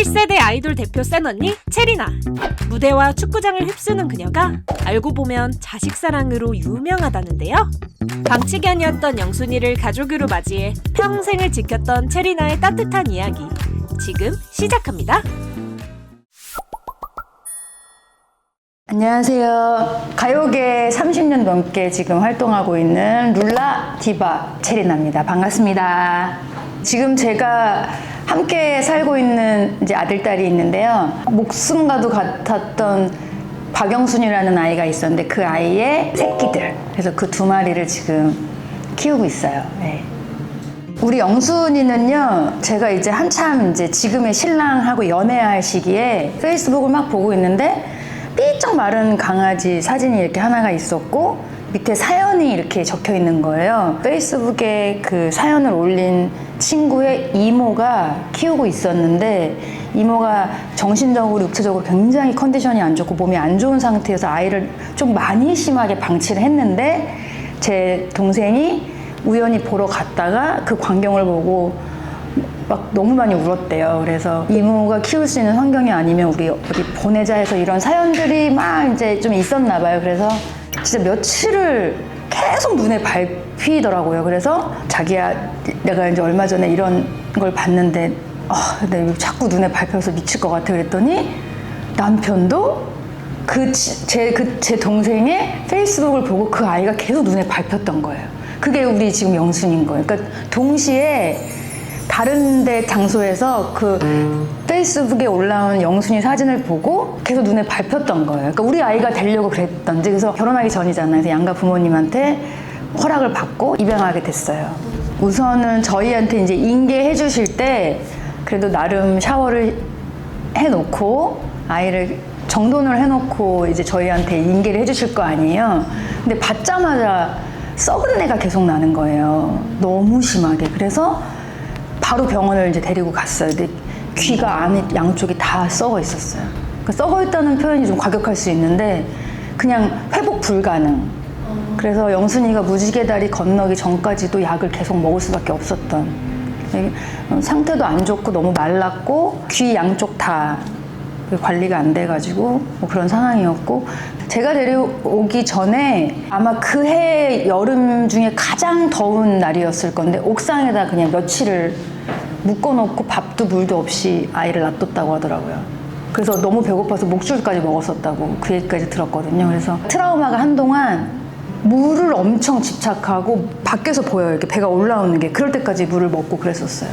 1세대 아이돌 대표 센 언니 체리나. 무대와 축구장을 휩쓰는 그녀가 알고 보면 자식사랑으로 유명하다는데요. 방치견이었던 영순이를 가족으로 맞이해 평생을 지켰던 체리나의 따뜻한 이야기 지금 시작합니다. 안녕하세요. 가요계 30년 넘게 지금 활동하고 있는 룰라 디바 체리나입니다. 반갑습니다. 지금 제가 함께 살고 있는 이제 아들딸이 있는데요. 목숨과도 같았던 박영순이라는 아이가 있었는데 그 아이의 새끼들. 그래서 그 두 마리를 지금 키우고 있어요. 네. 우리 영순이는요, 제가 이제 한참 이제 지금의 신랑하고 연애할 시기에 페이스북을 막 보고 있는데 삐쩍 마른 강아지 사진이 이렇게 하나가 있었고 밑에 사연이 이렇게 적혀 있는 거예요. 페이스북에 그 사연을 올린 친구의 이모가 키우고 있었는데 이모가 정신적으로 육체적으로 굉장히 컨디션이 안 좋고 몸이 안 좋은 상태에서 아이를 좀 많이 심하게 방치를 했는데 제 동생이 우연히 보러 갔다가 그 광경을 보고 막 너무 많이 울었대요. 그래서 이모가 키울 수 있는 환경이 아니면 우리 어디 보내자 해서 이런 사연들이 막 이제 좀 있었나 봐요. 그래서 진짜 며칠을 계속 눈에 밟히더라고요. 그래서 자기야, 내가 이제 얼마 전에 이런 걸 봤는데 내가 자꾸 눈에 밟혀서 미칠 것 같아 그랬더니 남편도 제 동생의 페이스북을 보고 그 아이가 계속 눈에 밟혔던 거예요. 그게 우리 지금 영순인 거예요. 그러니까 동시에 다른 데 장소에서 그 페이스북에 올라온 영순이 사진을 보고 계속 눈에 밟혔던 거예요. 그러니까 우리 아이가 되려고 그랬던지. 그래서 결혼하기 전이잖아요. 그래서 양가 부모님한테 허락을 받고 입양하게 됐어요. 우선은 저희한테 이제 인계해 주실 때 그래도 나름 샤워를 해놓고 아이를 정돈을 해놓고 이제 저희한테 인계를 해 주실 거 아니에요. 근데 받자마자 썩은 내가 계속 나는 거예요. 너무 심하게. 그래서 바로 병원을 이제 데리고 갔어요. 근데 귀가 안에 양쪽이 다 썩어 있었어요. 그러니까 썩어 있다는 표현이 좀 과격할 수 있는데 그냥 회복 불가능. 그래서 영순이가 무지개 다리 건너기 전까지도 약을 계속 먹을 수밖에 없었던. 상태도 안 좋고 너무 말랐고 귀 양쪽 다 관리가 안 돼가지고 뭐 그런 상황이었고 제가 데려오기 전에 아마 그 해 여름 중에 가장 더운 날이었을 건데 옥상에다 그냥 며칠을 묶어놓고 밥도 물도 없이 아이를 놔뒀다고 하더라고요. 그래서 너무 배고파서 목줄까지 먹었었다고 그 얘기까지 들었거든요. 그래서 트라우마가 한동안 물을 엄청 집착하고 밖에서 보여요. 이렇게 배가 올라오는 게. 그럴 때까지 물을 먹고 그랬었어요.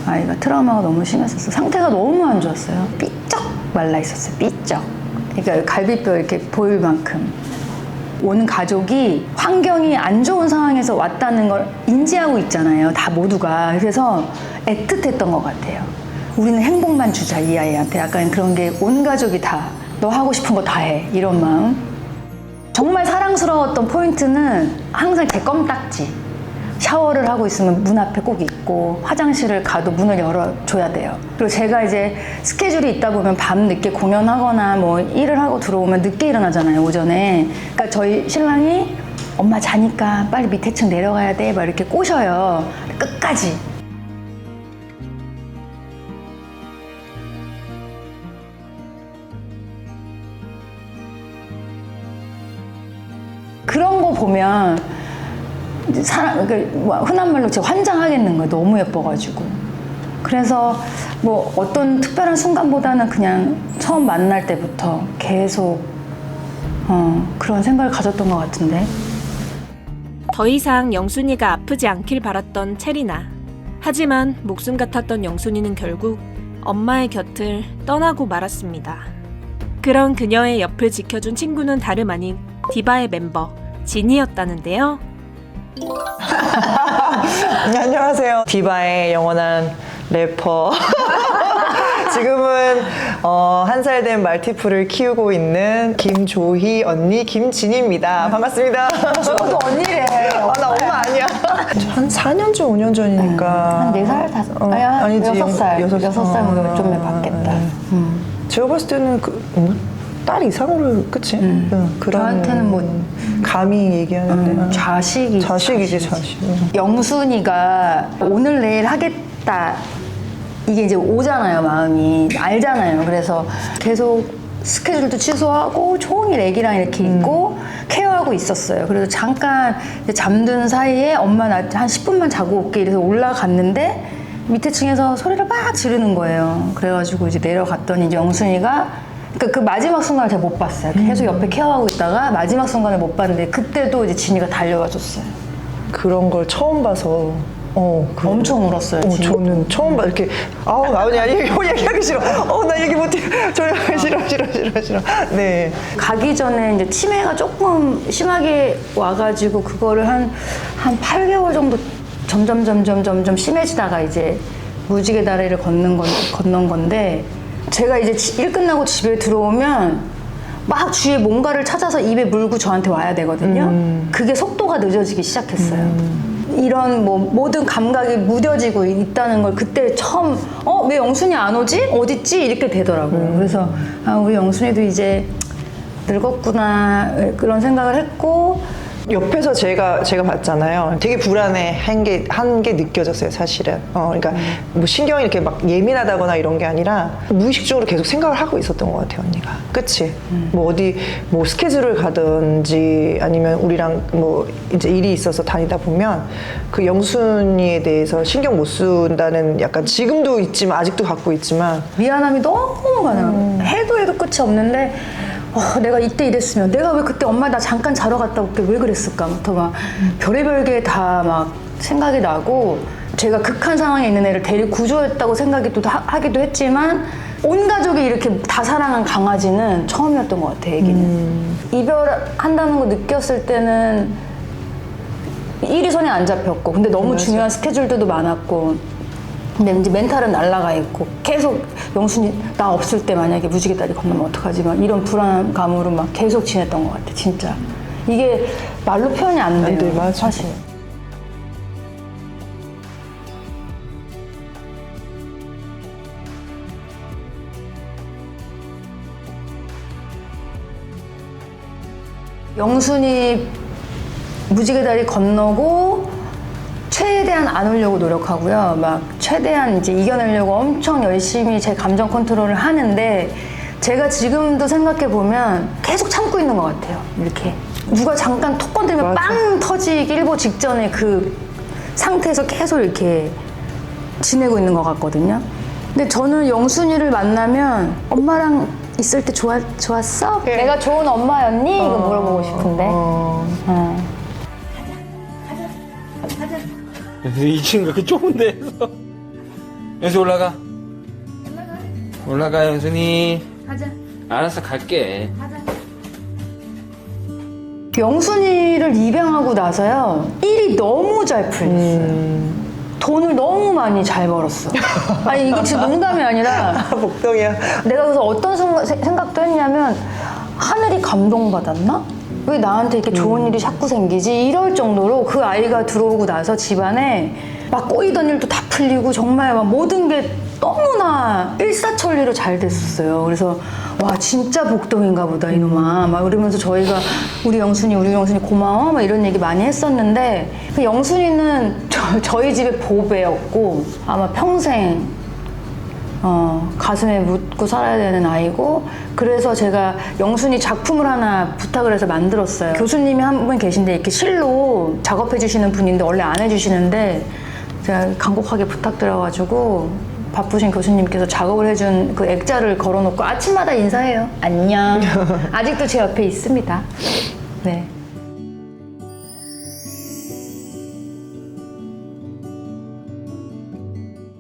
아이가 트라우마가 너무 심했었어요. 상태가 너무 안 좋았어요. 삐쩍 말라 있었어요. 삐쩍. 그러니까 갈비뼈 이렇게 보일 만큼. 온 가족이 환경이 안 좋은 상황에서 왔다는 걸 인지하고 있잖아요. 다 모두가. 그래서 애틋했던 것 같아요. 우리는 행복만 주자, 이 아이한테. 약간 그런 게 온 가족이 다 너 하고 싶은 거 다 해. 이런 마음. 정말 사랑스러웠던 포인트는 항상 제 껌딱지. 샤워를 하고 있으면 문 앞에 꼭 있고 화장실을 가도 문을 열어줘야 돼요. 그리고 제가 이제 스케줄이 있다 보면 밤 늦게 공연하거나 뭐 일을 하고 들어오면 늦게 일어나잖아요, 오전에. 그러니까 저희 신랑이 엄마 자니까 빨리 밑에 층 내려가야 돼 막 이렇게 꼬셔요. 끝까지. 그런 거 보면 흔한 말로 제가 환장하겠는 거예요. 너무 예뻐가지고. 그래서 뭐 어떤 특별한 순간보다는 그냥 처음 만날 때부터 계속 그런 생각을 가졌던 것 같은데. 더 이상 영순이가 아프지 않길 바랐던 체리나. 하지만 목숨 같았던 영순이는 결국 엄마의 곁을 떠나고 말았습니다. 그런 그녀의 옆을 지켜준 친구는 다름 아닌 디바의 멤버 진이었다는데요. 네, 안녕하세요. 디바의 영원한 래퍼. 지금은 1살 된 말티푸를 키우고 있는 김조희 언니 김진희입니다. 반갑습니다. 저도 언니래. 나 엄마 아니야. 한 4년 전, 5년 전이니까. 한 4살? 아니지. 6살. 6살 좀 받겠다. 제가 봤을 때는 딸 이상으로, 그치? 그런 저한테는 뭐 감히 얘기하는데 자식이지. 자식. 영순이가 오늘 내일 하겠다 이게 이제 오잖아요, 마음이. 알잖아요. 그래서 계속 스케줄도 취소하고 종일 애기랑 이렇게 있고 케어하고 있었어요. 그래서 잠깐 이제 잠든 사이에 엄마 나 한 10분만 자고 올게 이래서 올라갔는데 밑에 층에서 소리를 막 지르는 거예요. 그래가지고 이제 내려갔더니 이제 영순이가 그 마지막 순간을 제가 못 봤어요. 계속 옆에 케어하고 있다가 마지막 순간을 못 봤는데 그때도 이제 진이가 달려와 줬어요. 그런 걸 처음 봐서 엄청 울었어요. 진이. 저는 처음 봐 이렇게 나오냐 얘기하기 싫어. 나 얘기 못해. 저 싫어. 네. 가기 전에 이제 치매가 조금 심하게 와가지고 그거를 한 8개월 정도 점점 심해지다가 이제 무지개 다리를 건넌 건데 제가 이제 일 끝나고 집에 들어오면 막 주위에 뭔가를 찾아서 입에 물고 저한테 와야 되거든요. 그게 속도가 늦어지기 시작했어요. 이런 뭐 모든 감각이 무뎌지고 있다는 걸 그때 처음 왜 영순이 안 오지? 어딨지? 이렇게 되더라고요. 그래서 우리 영순이도 이제 늙었구나 그런 생각을 했고 옆에서 제가 봤잖아요. 되게 불안해 한 게 느껴졌어요, 사실은. 그러니까 뭐 신경이 이렇게 막 예민하다거나 이런 게 아니라 무의식적으로 계속 생각을 하고 있었던 것 같아요, 언니가. 그치? 뭐 어디 뭐 스케줄을 가든지 아니면 우리랑 뭐 이제 일이 있어서 다니다 보면 그 영순이에 대해서 신경 못 쓴다는 약간 지금도 있지만 아직도 갖고 있지만 미안함이 너무 많아요. 해도 끝이 없는데 내가 이때 이랬으면 내가 왜 그때 엄마 나 잠깐 자러 갔다 올게 왜 그랬을까부터 막 별의별 게 다 막 생각이 나고 제가 극한 상황에 있는 애를 데리고 구조했다고 생각이 또 하기도 했지만 온 가족이 이렇게 다 사랑한 강아지는 처음이었던 것 같아. 애기는 이별한다는 거 느꼈을 때는 일이 손에 안 잡혔고 근데 너무 맞아. 중요한 스케줄들도 많았고 근데 이제 멘탈은 날아가 있고 계속 영순이 나 없을 때 만약에 무지개 다리 건너면 어떡하지 막 이런 불안감으로 막 계속 지냈던 것 같아. 진짜 이게 말로 표현이 안 돼요. 네, 맞아. 사실. 영순이 무지개 다리 건너고 최대한 안 울려고 노력하고요. 막 최대한 이제 이겨내려고 엄청 열심히 제 감정 컨트롤을 하는데 제가 지금도 생각해 보면 계속 참고 있는 것 같아요. 이렇게 누가 잠깐 톡 건드리면 맞아. 빵 터지기 일보 직전에 그 상태에서 계속 이렇게 지내고 있는 것 같거든요. 근데 저는 영순이를 만나면 엄마랑 있을 때 좋았어? 네. 내가 좋은 엄마였니? 이거 물어보고 싶은데. 이 친구가 그 좁은 데에서 연수 올라가 연순이 가자. 알았어 갈게. 영순이를 입양하고 나서요 일이 너무 잘 풀렸어요. 돈을 너무 많이 잘 벌었어. 아니 이거 진짜 농담이 아니라 복덩이야. 내가 그래서 어떤 생각도 했냐면 하늘이 감동받았나? 왜 나한테 이렇게 좋은 일이 자꾸 생기지? 이럴 정도로 그 아이가 들어오고 나서 집안에 막 꼬이던 일도 다 풀리고 정말 막 모든 게 너무나 일사천리로 잘 됐었어요. 그래서 와 진짜 복덩인가 보다 이놈아 막 이러면서 저희가 우리 영순이 고마워 막 이런 얘기 많이 했었는데 그 영순이는 저희 집의 보배였고 아마 평생 가슴에 묻고 살아야 되는 아이고 그래서 제가 영순이 작품을 하나 부탁을 해서 만들었어요. 교수님이 한 분 계신데 이렇게 실로 작업해 주시는 분인데 원래 안 해주시는데 제가 간곡하게 부탁드려가지고 바쁘신 교수님께서 작업을 해준 그 액자를 걸어놓고 아침마다 인사해요. 안녕. 아직도 제 옆에 있습니다. 네.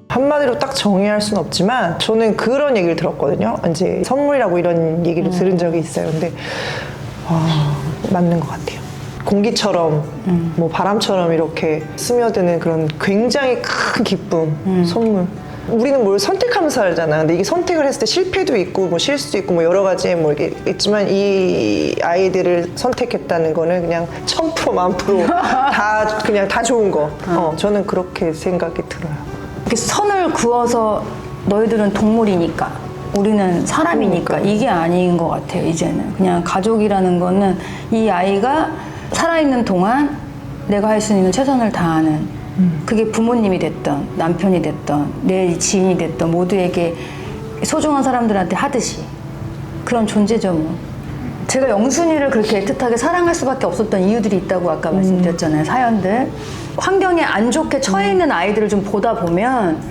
한마디로 딱 정의할 수는 없지만 저는 그런 얘기를 들었거든요. 이제 선물이라고 이런 얘기를 들은 적이 있어요. 근데 맞는 것 같아요. 공기처럼 뭐 바람처럼 이렇게 스며드는 그런 굉장히 큰 기쁨, 선물. 우리는 뭘 선택하면서 살잖아. 근데 이게 선택을 했을 때 실패도 있고 뭐 실수도 있고 뭐 여러 가지 뭐 이게 있지만 이 아이들을 선택했다는 거는 그냥 1000% 1000% 다 그냥 다 좋은 거. 저는 그렇게 생각이 들어요. 이렇게 선을 그어서 너희들은 동물이니까 우리는 사람이니까 이게 아닌 것 같아요. 이제는 그냥 가족이라는 거는 이 아이가 살아있는 동안 내가 할 수 있는 최선을 다하는 그게 부모님이 됐던 남편이 됐던 내 지인이 됐던 모두에게 소중한 사람들한테 하듯이 그런 존재죠 뭐. 제가 영순이를 그렇게 애틋하게 사랑할 수밖에 없었던 이유들이 있다고 아까 말씀드렸잖아요. 사연들. 환경에 안 좋게 처해 있는 아이들을 좀 보다 보면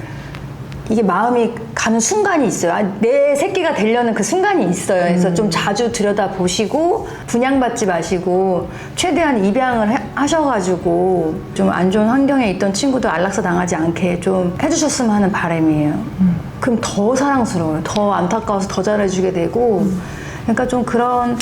이게 마음이 가는 순간이 있어요. 아, 내 새끼가 되려는 그 순간이 있어요. 그래서 좀 자주 들여다보시고 분양받지 마시고 최대한 입양을 하셔가지고 좀 안 좋은 환경에 있던 친구들 안락사 당하지 않게 좀 해주셨으면 하는 바람이에요. 그럼 더 사랑스러워요. 더 안타까워서 더 잘해주게 되고 그러니까 좀 그런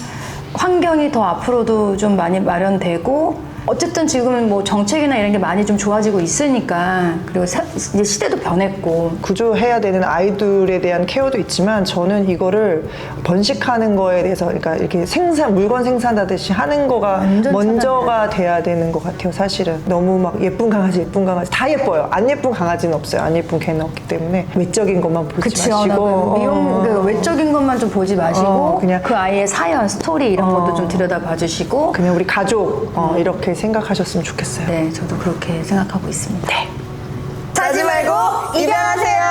환경이 더 앞으로도 좀 많이 마련되고 어쨌든 지금 뭐 정책이나 이런 게 많이 좀 좋아지고 있으니까 그리고 이제 시대도 변했고 구조해야 되는 아이들에 대한 케어도 있지만 저는 이거를 번식하는 거에 대해서 그러니까 이렇게 물건 생산하듯이 하는 거가 완전 먼저가 돼야 되는 것 같아요. 사실은 너무 막 예쁜 강아지 다 예뻐요. 안 예쁜 강아지는 없어요. 안 예쁜 개는 없기 때문에 외적인 것만 보지 그치요. 마시고 그러니까 외적인 것만 좀 보지 마시고 그냥 그 아이의 사연, 스토리 이런 것도 좀 들여다봐 주시고 그냥 우리 가족 이렇게 생각하셨으면 좋겠어요. 네, 저도 그렇게 생각하고 있습니다. 사지 말고 입양하세요.